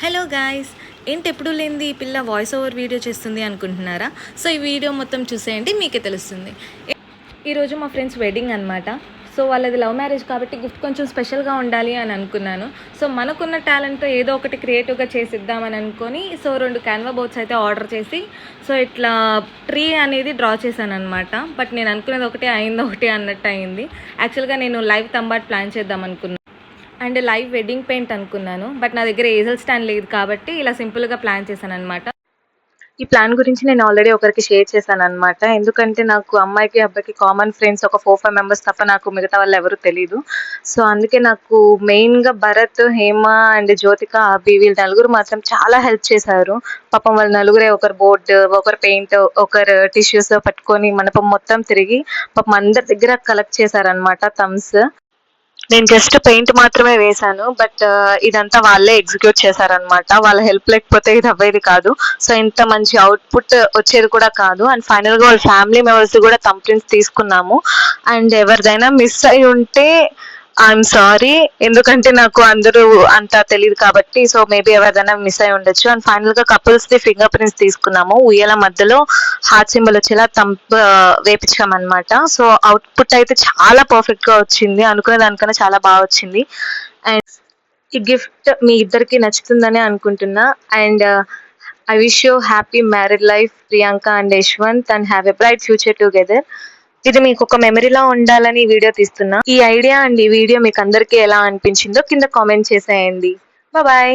Hello guys, ఏంటి ఎప్పుడు లేనిది ఈ పిల్ల వాయిస్ ఓవర్ వీడియో చేస్తుంది అనుకుంటున్నారా? సో ఈ వీడియో మొత్తం చూసేయండి, మీకే తెలుస్తుంది. ఈరోజు మా ఫ్రెండ్స్ వెడ్డింగ్ అనమాట. సో వాళ్ళది లవ్ మ్యారేజ్ కాబట్టి గిఫ్ట్ కొంచెం స్పెషల్గా ఉండాలి అని అనుకున్నాను. సో మనకున్న టాలెంట్తో ఏదో ఒకటి క్రియేటివ్గా చేసిద్దామని అనుకొని సో 2 క్యాన్వా బోర్డ్స్ అయితే ఆర్డర్ చేసి సో ఇట్లా ట్రీ అనేది డ్రా చేశాను అనమాట. బట్ నేను అనుకునేది ఒకటి, అయింది ఒకటి అన్నట్టు అయింది. యాక్చువల్గా నేను లైవ్ తంబాట్ ప్లాన్ చేద్దాం అనుకున్నాను అండ్ లైవ్ వెడ్డింగ్ పెయింట్ అనుకున్నాను. బట్ నా దగ్గర ఏజల్ స్టాండ్ లేదు కాబట్టి ఇలా సింపుల్గా ప్లాన్ చేశాను అనమాట. ఈ ప్లాన్ గురించి నేను ఆల్రెడీ ఒకరికి షేర్ చేశాను అనమాట. ఎందుకంటే నాకు అమ్మాయికి అబ్బాయికి కామన్ ఫ్రెండ్స్ ఒక 4-5 మెంబర్స్ తప్ప నాకు మిగతా వాళ్ళు ఎవరు తెలియదు. సో అందుకే నాకు మెయిన్గా భరత్, హేమ అండ్ జ్యోతిక, అభి వీళ్ళు నలుగురు మాత్రం చాలా హెల్ప్ చేశారు. పాపం వాళ్ళు నలుగురే ఒకరు బోర్డు, ఒకరు పెయింట్, ఒకరు టిష్యూస్ పట్టుకొని మండపం మొత్తం తిరిగి పాపం అందరి దగ్గర కలెక్ట్ చేశారనమాట థమ్స్. నేను జస్ట్ పెయింట్ మాత్రమే వేశాను. బట్ ఇదంతా వాళ్ళే ఎగ్జిక్యూట్ చేశారనమాట. వాళ్ళ హెల్ప్ లేకపోతే ఇది అవ్వేది కాదు. సో ఇంత మంచి అవుట్పుట్ వచ్చేది కూడా కాదు. అండ్ ఫైనల్గా వాళ్ళ ఫ్యామిలీ మెంబర్స్ కూడా థంబ్‌ప్రింట్స్ తీసుకున్నాము. అండ్ ఎవరిదైనా మిస్ అయి ఉంటే ఐఎమ్ సారీ. ఎందుకంటే నాకు అందరూ అంతా తెలియదు కాబట్టి. సో మేబీ ఎవరిదైనా మిస్ అయి ఉండొచ్చు. అండ్ ఫైనల్గా కపుల్స్ది ఫింగర్ ప్రింట్స్ తీసుకున్నాము. ఉయ్యాల మధ్యలో హార్ట్ సింబల్ వచ్చేలా థంబ్ వేపించామన్నమాట. సో అవుట్పుట్ అయితే చాలా పర్ఫెక్ట్గా వచ్చింది. అనుకునే దానికన్నా చాలా బాగా వచ్చింది. అండ్ ఈ గిఫ్ట్ మీ ఇద్దరికి నచ్చుతుందని అనుకుంటున్నా. And I wish you happy married life Priyanka and Yashwant, and have a bright future together. ఇది మీకు ఒక మెమరీలా ఉండాలని ఈ వీడియో తీస్తున్నా. ఈ ఐడియా అండ్ ఈ వీడియో మీకు అందరికీ ఎలా అనిపించిందో కింద కామెంట్ చేసేయండి. బాయ్.